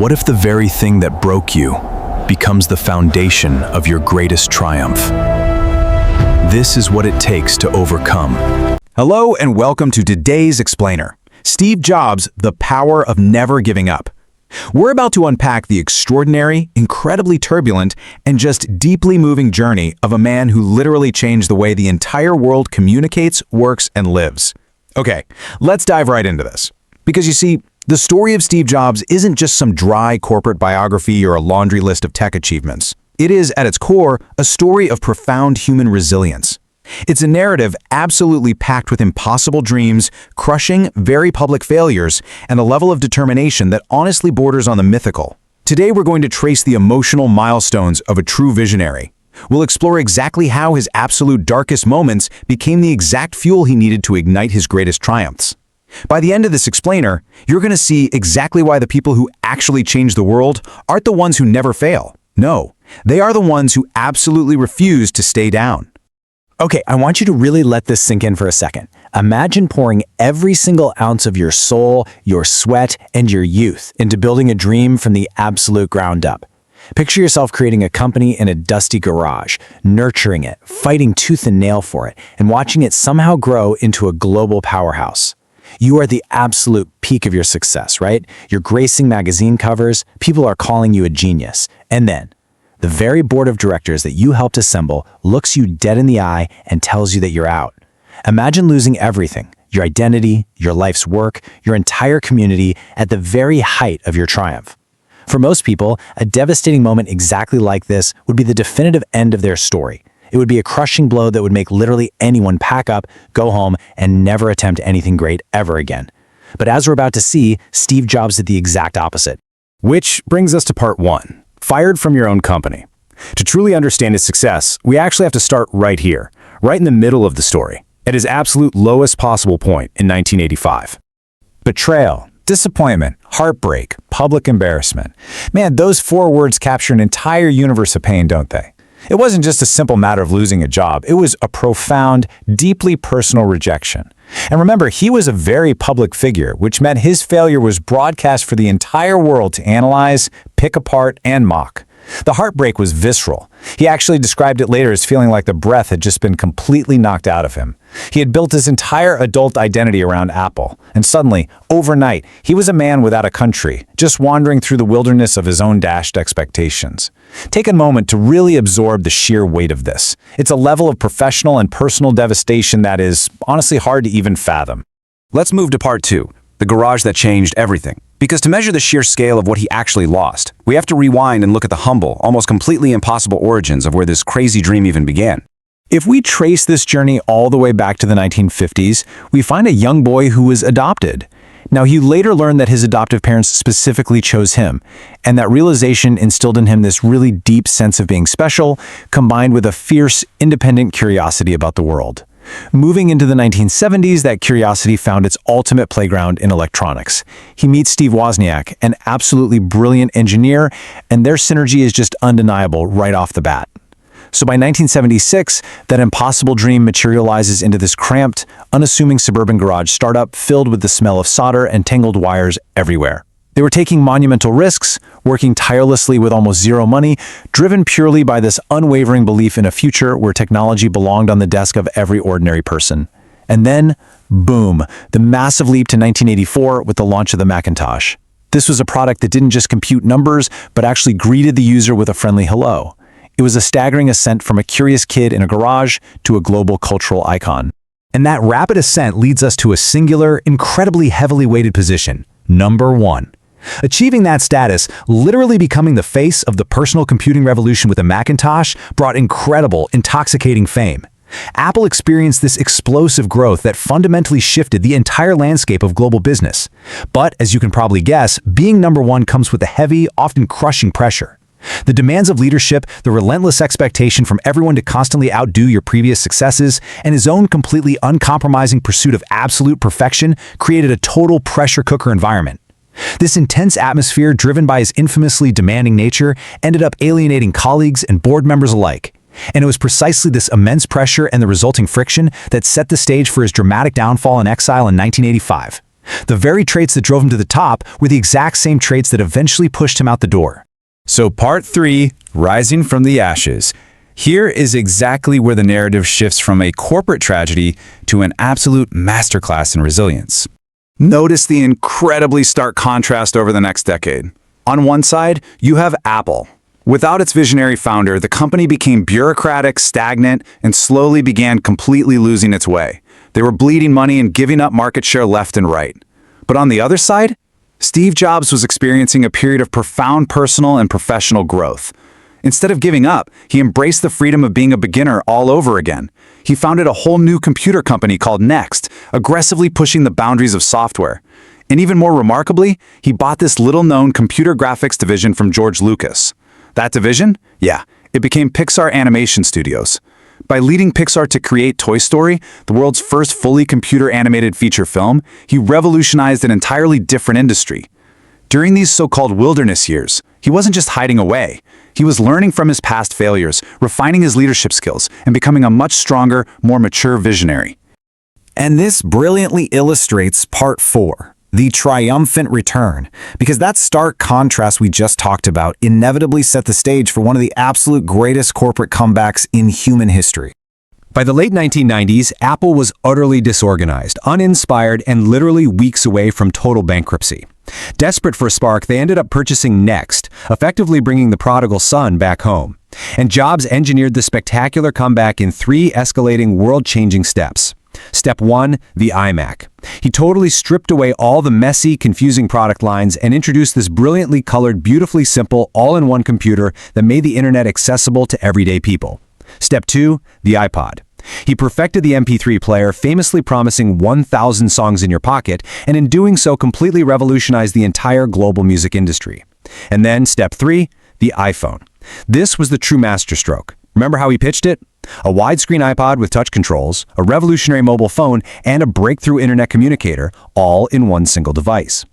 What if the very thing that broke you becomes the foundation of your greatest triumph? This is what it takes to overcome. Hello and welcome to today's Explainer. Steve Jobs, the power of never giving up. We're about to unpack the extraordinary, incredibly turbulent, and just deeply moving journey of a man who literally changed the way the entire world communicates, works, and lives. Okay, let's dive right into this. Because you see, the story of Steve Jobs isn't just some dry corporate biography or a laundry list of tech achievements. It is, at its core, a story of profound human resilience. It's a narrative absolutely packed with impossible dreams, crushing, very public failures, and a level of determination that honestly borders on the mythical. Today we're going to trace the emotional milestones of a true visionary. We'll explore exactly how his absolute darkest moments became the exact fuel he needed to ignite his greatest triumphs. By the end of this explainer, you're going to see exactly why the people who actually change the world aren't the ones who never fail. No, they are the ones who absolutely refuse to stay down. Okay, I want you to really let this sink in for a second. Imagine pouring every single ounce of your soul, your sweat, and your youth into building a dream from the absolute ground up. Picture yourself creating a company in a dusty garage, nurturing it, fighting tooth and nail for it, and watching it somehow grow into a global powerhouse. You are the absolute peak of your success, right? You're gracing magazine covers, people are calling you a genius. And then, the very board of directors that you helped assemble looks you dead in the eye and tells you that you're out. Imagine losing everything, your identity, your life's work, your entire community at the very height of your triumph. For most people, a devastating moment exactly like this would be the definitive end of their story. It would be a crushing blow that would make literally anyone pack up, go home, and never attempt anything great ever again. But as we're about to see, Steve Jobs did the exact opposite. Which brings us to part 1, fired from your own company. To truly understand his success, we actually have to start right here, right in the middle of the story, at his absolute lowest possible point in 1985. Betrayal, disappointment, heartbreak, public embarrassment. Man, those 4 words capture an entire universe of pain, don't they? It wasn't just a simple matter of losing a job. It was a profound, deeply personal rejection. And remember, he was a very public figure, which meant his failure was broadcast for the entire world to analyze, pick apart, and mock. The heartbreak was visceral. He actually described it later as feeling like the breath had just been completely knocked out of him. He had built his entire adult identity around Apple, and suddenly, overnight, he was a man without a country, just wandering through the wilderness of his own dashed expectations. Take a moment to really absorb the sheer weight of this. It's a level of professional and personal devastation that is, honestly, hard to even fathom. Let's move to part 2, the garage that changed everything. Because to measure the sheer scale of what he actually lost, we have to rewind and look at the humble, almost completely impossible origins of where this crazy dream even began. If we trace this journey all the way back to the 1950s, we find a young boy who was adopted. Now, he later learned that his adoptive parents specifically chose him, and that realization instilled in him this really deep sense of being special, combined with a fierce, independent curiosity about the world. Moving into the 1970s, that curiosity found its ultimate playground in electronics. He meets Steve Wozniak, an absolutely brilliant engineer, and their synergy is just undeniable right off the bat. So by 1976, that impossible dream materializes into this cramped, unassuming suburban garage startup filled with the smell of solder and tangled wires everywhere. They were taking monumental risks, working tirelessly with almost zero money, driven purely by this unwavering belief in a future where technology belonged on the desk of every ordinary person. And then, boom, the massive leap to 1984 with the launch of the Macintosh. This was a product that didn't just compute numbers, but actually greeted the user with a friendly hello. It was a staggering ascent from a curious kid in a garage to a global cultural icon. And that rapid ascent leads us to a singular, incredibly heavily weighted position, number 1. Achieving that status, literally becoming the face of the personal computing revolution with the Macintosh, brought incredible, intoxicating fame. Apple experienced this explosive growth that fundamentally shifted the entire landscape of global business. But, as you can probably guess, being number 1 comes with a heavy, often crushing pressure. The demands of leadership, the relentless expectation from everyone to constantly outdo your previous successes, and his own completely uncompromising pursuit of absolute perfection created a total pressure cooker environment. This intense atmosphere, driven by his infamously demanding nature, ended up alienating colleagues and board members alike. And it was precisely this immense pressure and the resulting friction that set the stage for his dramatic downfall and exile in 1985. The very traits that drove him to the top were the exact same traits that eventually pushed him out the door. So part 3, rising from the ashes. Here is exactly where the narrative shifts from a corporate tragedy to an absolute masterclass in resilience. Notice the incredibly stark contrast over the next decade. On one side, you have Apple. Without its visionary founder, the company became bureaucratic, stagnant, and slowly began completely losing its way. They were bleeding money and giving up market share left and right. But on the other side, Steve Jobs was experiencing a period of profound personal and professional growth. Instead of giving up, he embraced the freedom of being a beginner all over again. He founded a whole new computer company called Next, aggressively pushing the boundaries of software. And even more remarkably, he bought this little-known computer graphics division from George Lucas. That division? Yeah, it became Pixar Animation Studios. By leading Pixar to create Toy Story, the world's first fully computer-animated feature film, he revolutionized an entirely different industry. During these so-called wilderness years, he wasn't just hiding away. He was learning from his past failures, refining his leadership skills, and becoming a much stronger, more mature visionary. And this brilliantly illustrates part 4, the triumphant return, because that stark contrast we just talked about inevitably set the stage for one of the absolute greatest corporate comebacks in human history. By the late 1990s, Apple was utterly disorganized, uninspired, and literally weeks away from total bankruptcy. Desperate for a spark, they ended up purchasing Next, effectively bringing the prodigal son back home. And Jobs engineered the spectacular comeback in 3 escalating world-changing steps. Step 1, the iMac. He totally stripped away all the messy, confusing product lines and introduced this brilliantly colored, beautifully simple, all-in-one computer that made the internet accessible to everyday people. Step 2, the iPod. He perfected the MP3 player, famously promising 1,000 songs in your pocket, and in doing so completely revolutionized the entire global music industry. And then step 3, the iPhone. This was the true masterstroke. Remember how he pitched it? A widescreen iPod with touch controls, a revolutionary mobile phone, and a breakthrough internet communicator, all in one single device.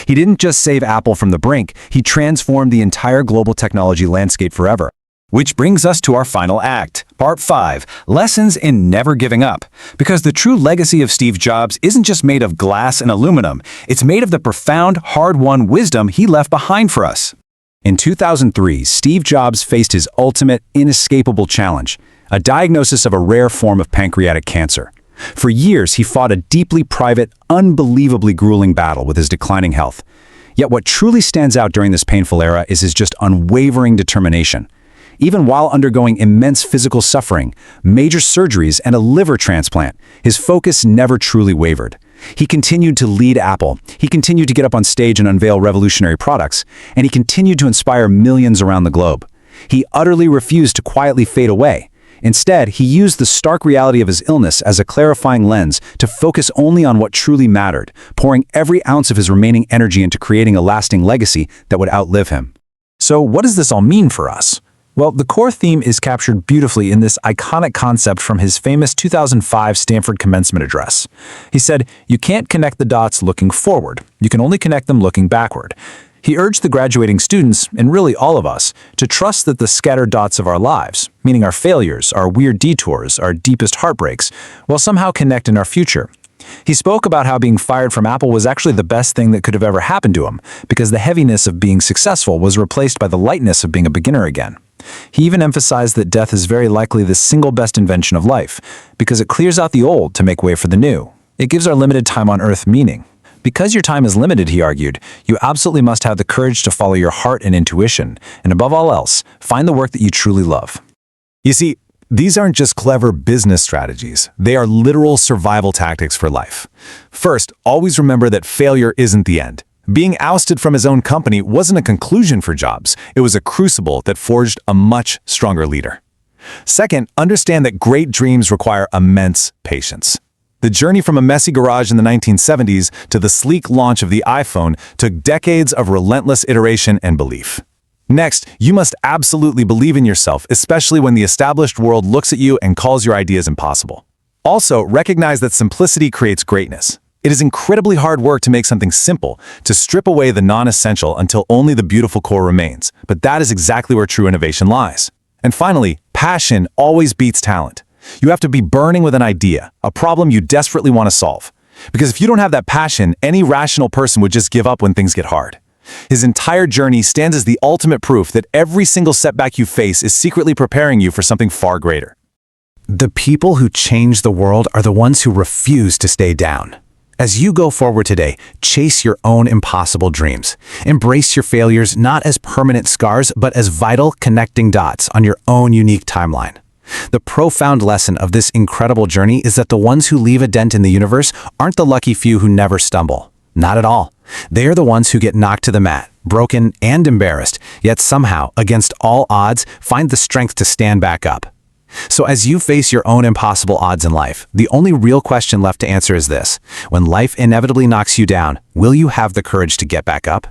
He didn't just save Apple from the brink, he transformed the entire global technology landscape forever. Which brings us to our final act, part 5, lessons in never giving up. Because the true legacy of Steve Jobs isn't just made of glass and aluminum, it's made of the profound, hard-won wisdom he left behind for us. In 2003, Steve Jobs faced his ultimate, inescapable challenge, a diagnosis of a rare form of pancreatic cancer. For years, he fought a deeply private, unbelievably grueling battle with his declining health. Yet what truly stands out during this painful era is his just unwavering determination. Even while undergoing immense physical suffering, major surgeries, and a liver transplant, his focus never truly wavered. He continued to lead Apple, he continued to get up on stage and unveil revolutionary products, and he continued to inspire millions around the globe. He utterly refused to quietly fade away. Instead, he used the stark reality of his illness as a clarifying lens to focus only on what truly mattered, pouring every ounce of his remaining energy into creating a lasting legacy that would outlive him. So what does this all mean for us? Well, the core theme is captured beautifully in this iconic concept from his famous 2005 Stanford commencement address. He said, "You can't connect the dots looking forward. You can only connect them looking backward." He urged the graduating students, and really all of us, to trust that the scattered dots of our lives, meaning our failures, our weird detours, our deepest heartbreaks, will somehow connect in our future. He spoke about how being fired from Apple was actually the best thing that could have ever happened to him, because the heaviness of being successful was replaced by the lightness of being a beginner again. He even emphasized that death is very likely the single best invention of life, because it clears out the old to make way for the new. It gives our limited time on Earth meaning. Because your time is limited, he argued, you absolutely must have the courage to follow your heart and intuition, and above all else, find the work that you truly love. You see, these aren't just clever business strategies. They are literal survival tactics for life. First, always remember that failure isn't the end. Being ousted from his own company wasn't a conclusion for Jobs. It was a crucible that forged a much stronger leader. Second, understand that great dreams require immense patience. The journey from a messy garage in the 1970s to the sleek launch of the iPhone took decades of relentless iteration and belief. Next, you must absolutely believe in yourself, especially when the established world looks at you and calls your ideas impossible. Also, recognize that simplicity creates greatness. It is incredibly hard work to make something simple, to strip away the non-essential until only the beautiful core remains. But that is exactly where true innovation lies. And finally, passion always beats talent. You have to be burning with an idea, a problem you desperately want to solve. Because if you don't have that passion, any rational person would just give up when things get hard. His entire journey stands as the ultimate proof that every single setback you face is secretly preparing you for something far greater. The people who change the world are the ones who refuse to stay down. As you go forward today, chase your own impossible dreams. Embrace your failures not as permanent scars, but as vital connecting dots on your own unique timeline. The profound lesson of this incredible journey is that the ones who leave a dent in the universe aren't the lucky few who never stumble. Not at all. They are the ones who get knocked to the mat, broken and embarrassed, yet somehow, against all odds, find the strength to stand back up. So as you face your own impossible odds in life, the only real question left to answer is this: when life inevitably knocks you down, will you have the courage to get back up?